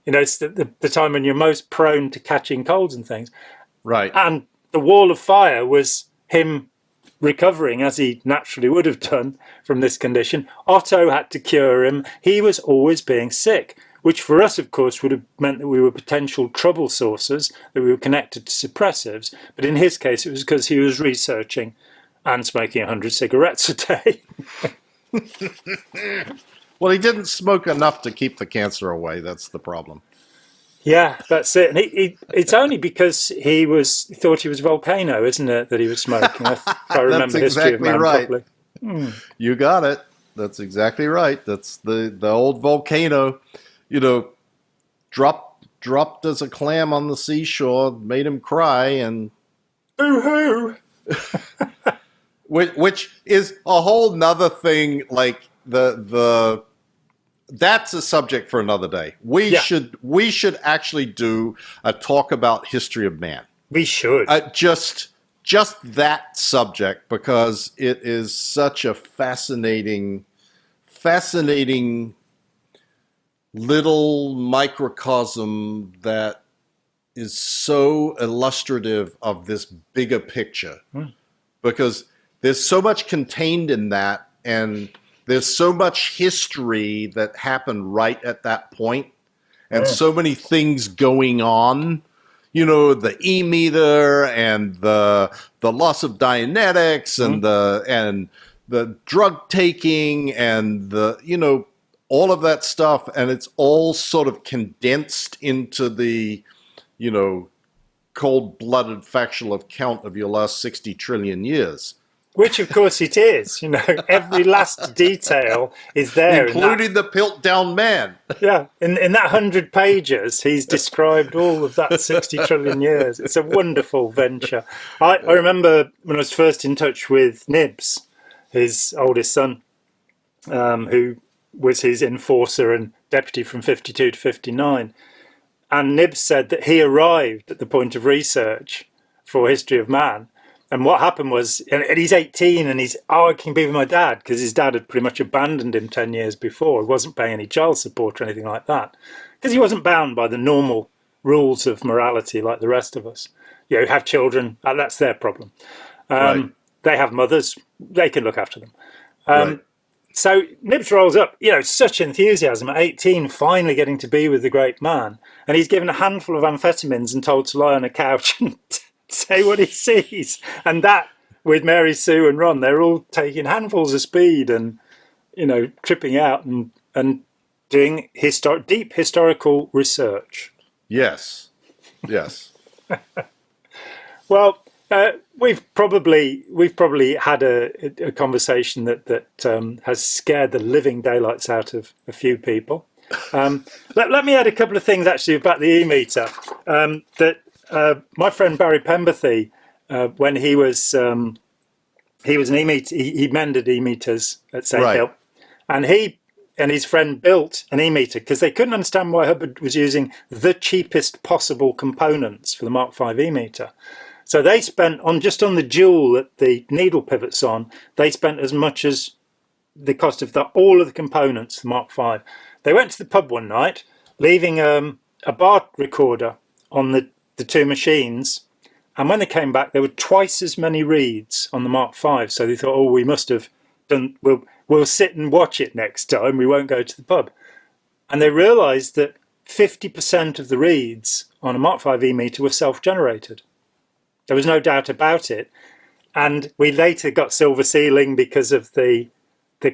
You know, it's the time when you're most prone to catching colds and things. Right. And the wall of fire was him recovering, as he naturally would have done, from this condition. Otto had to cure him. He was always being sick, which for us, of course, would have meant that we were potential trouble sources, that we were connected to suppressives. But in his case, it was because he was researching and smoking 100 cigarettes a day. Well, he didn't smoke enough to keep the cancer away. That's the problem. Yeah, that's it. And it's only because he thought he was a volcano, isn't it, that he was smoking? If I remember That's history of exactly man right. properly. You got it. That's exactly right. That's the old volcano, you know, dropped as a clam on the seashore, made him cry, and boo-hoo. which is a whole nother thing. Like that's a subject for another day. We should actually do a talk about history of man. We should. Just that subject, because it is such a fascinating little microcosm that is so illustrative of this bigger picture. Because there's so much contained in that, and there's so much history that happened right at that point, and so many things going on. You know, the Emeter and the loss of Dianetics and the drug taking and the, you know, all of that stuff, and it's all sort of condensed into the, you know, cold-blooded factual account of your last 60 trillion years. Which, of course, it is. You know, every last detail is there. Including the Piltdown Man. Yeah. In that 100 pages, he's described all of that 60 trillion years. It's a wonderful venture. I remember when I was first in touch with Nibs, his oldest son, who was his enforcer and deputy from 52 to 59. And Nibs said that he arrived at the point of research for History of Man. And what happened was, and he's 18 and I can be with my dad, because his dad had pretty much abandoned him 10 years before. He wasn't paying any child support or anything like that, because he wasn't bound by the normal rules of morality like the rest of us. You know, have children, that's their problem. Right. They have mothers, they can look after them. Right. So Nibs rolls up, you know, such enthusiasm at 18, finally getting to be with the great man. And he's given a handful of amphetamines and told to lie on a couch and say what he sees. And that, with Mary Sue and Ron, they're all taking handfuls of speed and, you know, tripping out and doing deep historical research. Yes. Yes. Well, we've probably had a conversation that has scared the living daylights out of a few people. Let me add a couple of things actually about the Emeter. That my friend Barry Pemberthy, when he was an Emeter, he mended Emeters at St. Hill, and he and his friend built an Emeter because they couldn't understand why Hubbard was using the cheapest possible components for the Mark V Emeter. So they spent on the jewel that the needle pivots on, they spent as much as the cost of all of the components for the Mark V. They went to the pub one night, leaving a bar recorder on the two machines. And when they came back, there were twice as many reads on the Mark V. So they thought, oh, we must have done, we'll sit and watch it next time. We won't go to the pub. And they realized that 50% of the reads on a Mark V Emeter were self-generated. There was no doubt about it. And we later got silver sealing because of the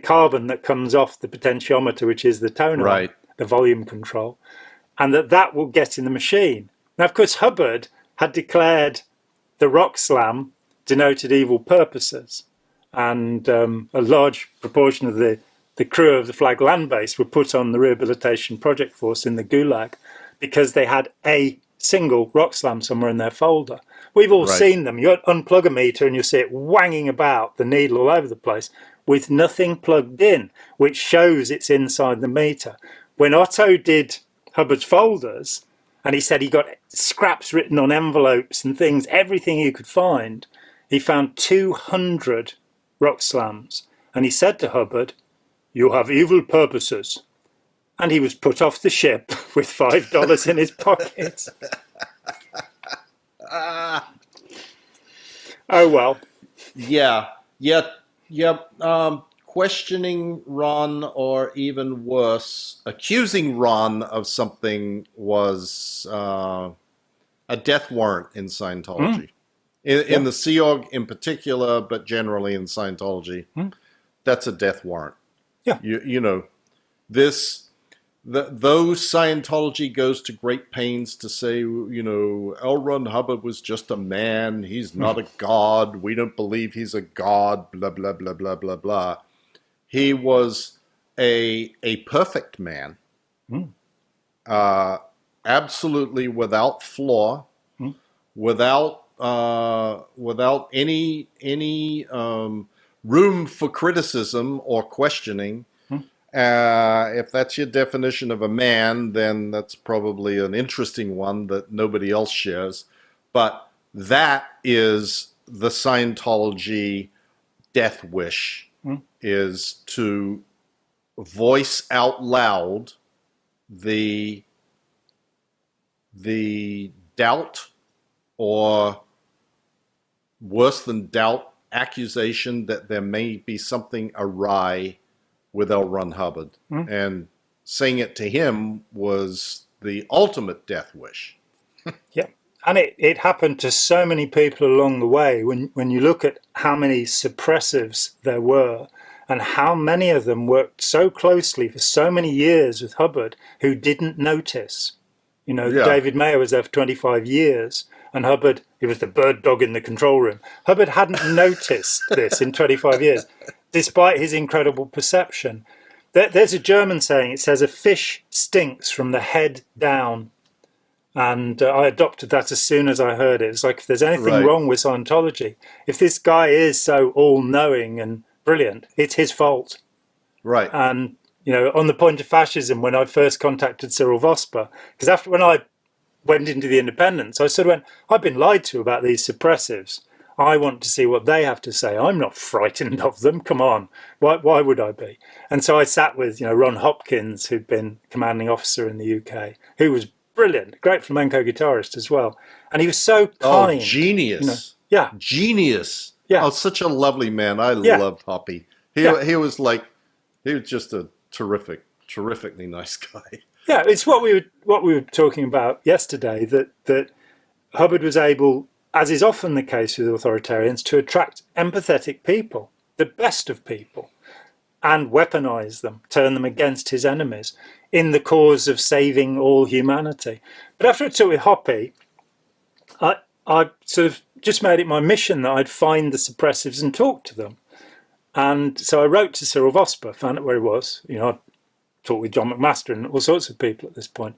carbon that comes off the potentiometer, which is the toner, the volume control, and that will get in the machine. Now, of course, Hubbard had declared the rock slam denoted evil purposes, and a large proportion of the crew of the Flag Land Base were put on the Rehabilitation Project Force in the Gulag because they had a single rock slam somewhere in their folder. We've all seen them. You unplug a meter and you see it wanging about, the needle all over the place, with nothing plugged in, which shows it's inside the meter. When Otto did Hubbard's folders, and he said he got scraps written on envelopes and things, everything he could find, he found 200 rock slams. And he said to Hubbard, "You have evil purposes." And he was put off the ship with $5 in his pocket. Oh, well. Yeah. Questioning Ron, or even worse, accusing Ron of something was a death warrant in Scientology. In the Sea Org in particular, but generally in Scientology, that's a death warrant. Yeah. You know, though Scientology goes to great pains to say, you know, L. Ron Hubbard was just a man. He's not a god. We don't believe he's a god, blah, blah, blah, blah, blah, blah. He was a perfect man, absolutely without flaw, without any room for criticism or questioning. If that's your definition of a man, then that's probably an interesting one that nobody else shares. But that is the Scientology death wish, is to voice out loud the doubt, or worse than doubt, accusation that there may be something awry with L. Ron Hubbard. And saying it to him was the ultimate death wish. Yeah. And it happened to so many people along the way. When you look at how many suppressives there were, and how many of them worked so closely for so many years with Hubbard who didn't notice. You know, David Mayer was there for 25 years, and Hubbard, he was the bird dog in the control room. Hubbard hadn't noticed this in 25 years, despite his incredible perception. There's a German saying, it says, a fish stinks from the head down. And I adopted that as soon as I heard it. It's like, if there's anything wrong with Scientology, if this guy is so all-knowing and brilliant, it's his fault. Right. And, you know, on the point of fascism, when I first contacted Cyril Vosper, because when I went into the independents, I sort of went, I've been lied to about these suppressives. I want to see what they have to say. I'm not frightened of them. Come on. Why would I be? And so I sat with, you know, Ron Hopkins, who'd been commanding officer in the UK, who was brilliant, great flamenco guitarist as well. And he was so kind. Oh, genius. You know? Yeah. Genius. Yeah. Oh, such a lovely man. I loved Hoppy. He was just a terrifically nice guy. Yeah, it's what we were talking about yesterday, that Hubbard was able, as is often the case with authoritarians, to attract empathetic people, the best of people, and weaponize them, turn them against his enemies in the cause of saving all humanity. But after I talked with Hoppy, I sort of just made it my mission that I'd find the Suppressives and talk to them. And so I wrote to Cyril Vosper, found out where he was. You know, I talked with John McMaster and all sorts of people at this point.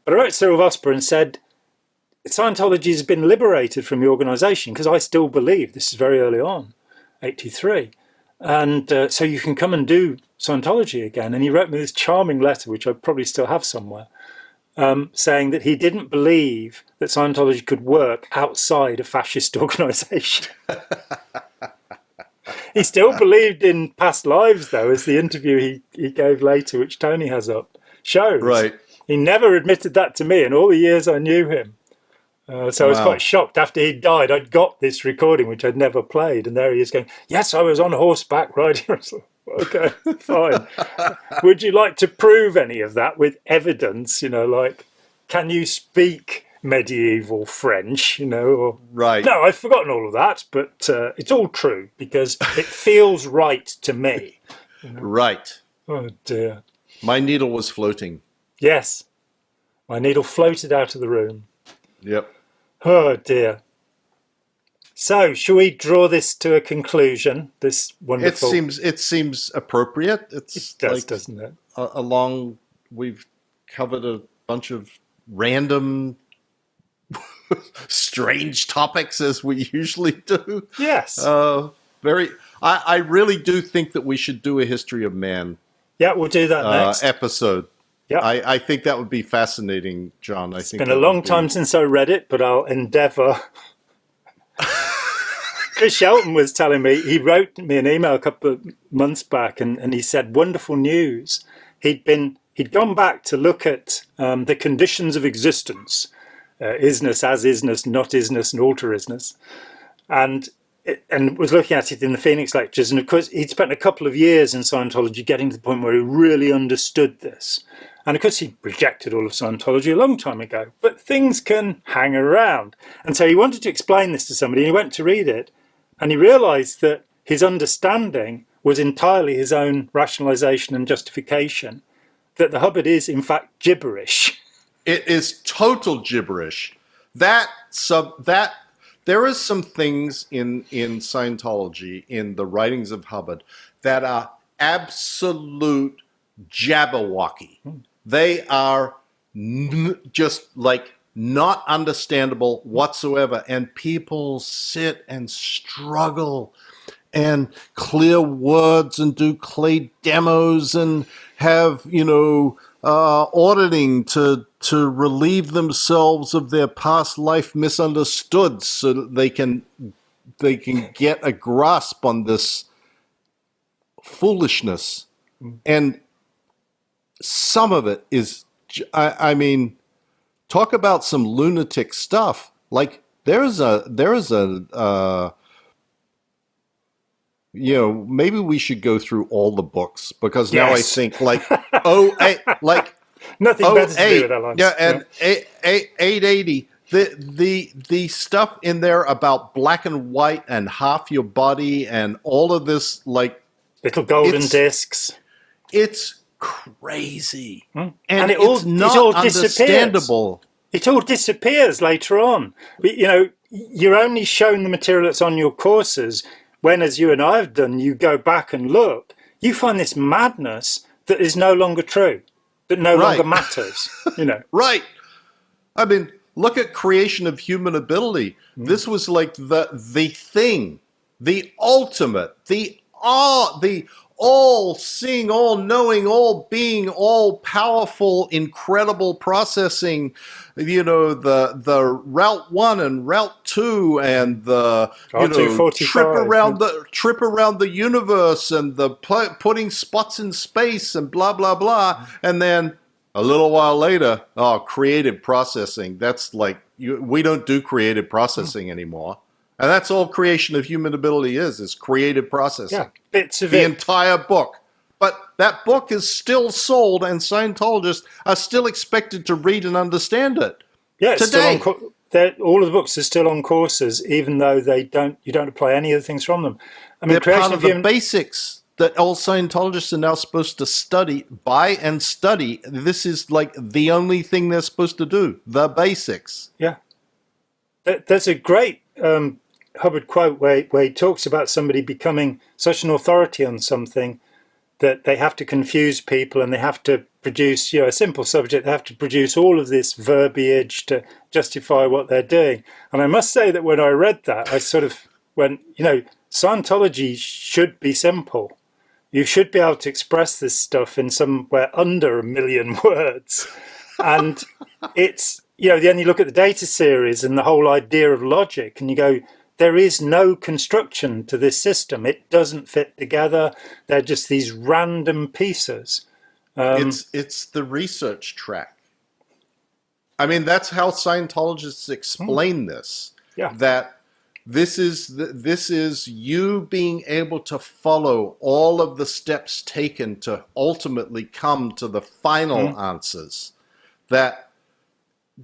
But I wrote to Cyril Vosper and said, Scientology has been liberated from the organisation, because I still believe, this is very early on, 83. And so you can come and do Scientology again. And he wrote me this charming letter, which I probably still have somewhere, saying that he didn't believe that Scientology could work outside a fascist organisation. He still believed in past lives, though, as the interview he gave later, which Tony has up, shows. Right. He never admitted that to me in all the years I knew him. So I was quite shocked. After he died, I'd got this recording, which I'd never played. And there he is going, yes, I was on horseback riding. I was like, okay, fine. Would you like to prove any of that with evidence? You know, like, can you speak medieval French, you know? Or, right. No, I've forgotten all of that, but it's all true because it feels right to me. You know? Right. Oh, dear. My needle was floating. Yes. My needle floated out of the room. Yep. Oh, dear. So, shall we draw this to a conclusion? This wonderful... It seems appropriate. It does, like, doesn't it? Along, we've covered a bunch of random, strange topics as we usually do. Yes. I really do think that we should do a history of man. Yeah, we'll do that next episode. Yeah. I think that would be fascinating, John. It's been a long time since I read it, but I'll endeavour. Chris Shelton was telling me, he wrote me an email a couple of months back, and he said, wonderful news. He'd gone back to look at the conditions of existence, isness, as isness, not isness, and alter isness, and was looking at it in the Phoenix lectures. And of course, he'd spent a couple of years in Scientology getting to the point where he really understood this. And of course, he rejected all of Scientology a long time ago. But things can hang around. And so he wanted to explain this to somebody, and he went to read it. And he realised that his understanding was entirely his own rationalisation and justification, that the Hubbard is, in fact, gibberish. It is total gibberish. There is some things in Scientology, in the writings of Hubbard, that are absolute jabberwocky. They are just like not understandable whatsoever. And people sit and struggle and clear words and do clay demos and have, auditing to relieve themselves of their past life misunderstood so that they can get a grasp on this foolishness. And some of it is, I mean, talk about some lunatic stuff. Like maybe we should go through all the books, because now I think like nothing better to do with that line. Yeah, and 880. The stuff in there about black and white and half your body and all of this, like little golden discs. It's crazy, and it all understandable. It all disappears later on. You're only shown the material that's on your courses when, as you and I have done, you go back and look. You find this madness that is no longer true, that no longer matters. Right. I mean, look at creation of human ability. This was like the thing, the ultimate, the all-seeing, all-knowing, all-being, all-powerful, incredible processing, the Route 1 and Route 2 and the trip around the universe and the putting spots in space and blah, blah, blah. And then a little while later, creative processing. That's like, we don't do creative processing anymore. And that's all creation of human ability is creative processing. Yeah, bits of the entire book. But that book is still sold, and Scientologists are still expected to read and understand it. Yeah, it's today. Still all of the books are still on courses, even though you don't apply any of the things from them. I mean, they're part of the basics that all Scientologists are now supposed to buy and study. This is like the only thing they're supposed to do, the basics. Yeah. There's a great Hubbard quote where he talks about somebody becoming such an authority on something that they have to confuse people and they have to produce, a simple subject, they have to produce all of this verbiage to justify what they're doing. And I must say that when I read that, I sort of went, Scientology should be simple. You should be able to express this stuff in somewhere under 1 million words. And it's, then you look at the data series and the whole idea of logic and you go, there is no construction to this system. It doesn't fit together. They're just these random pieces. It's the research track. I mean, that's how Scientologists explain this. Yeah. That this is you being able to follow all of the steps taken to ultimately come to the final answers. That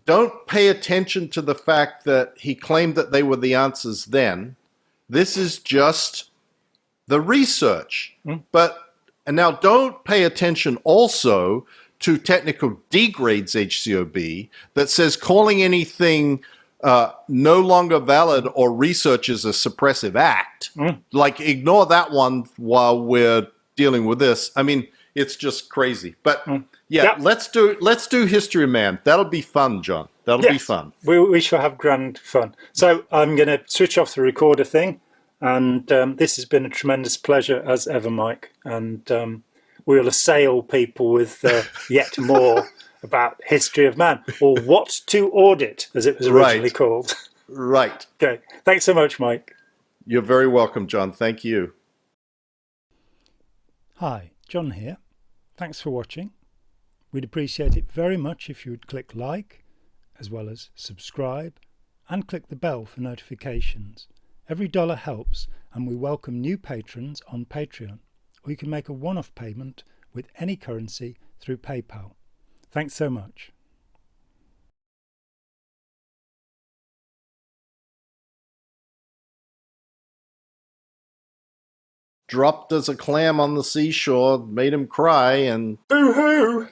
don't pay attention to the fact that he claimed that they were the answers then. This is just the research. And now don't pay attention also to technical degrades HCOB that says calling anything no longer valid or research is a suppressive act. Like, ignore that one while we're dealing with this. I mean, it's just crazy. But let's do History Man. That'll be fun, John. That'll be fun. We shall have grand fun. So I'm going to switch off the recorder thing. And this has been a tremendous pleasure as ever, Mike. And we'll assail people with yet more about history of man, or what to audit, as it was originally called. Right. Okay. Thanks so much, Mike. You're very welcome, John. Thank you. Hi, John here. Thanks for watching. We'd appreciate it very much if you would click like, as well as subscribe, and click the bell for notifications. Every dollar helps, and we welcome new patrons on Patreon, or you can make a one-off payment with any currency through PayPal. Thanks so much. Dropped as a clam on the seashore, made him cry, and Boo-hoo!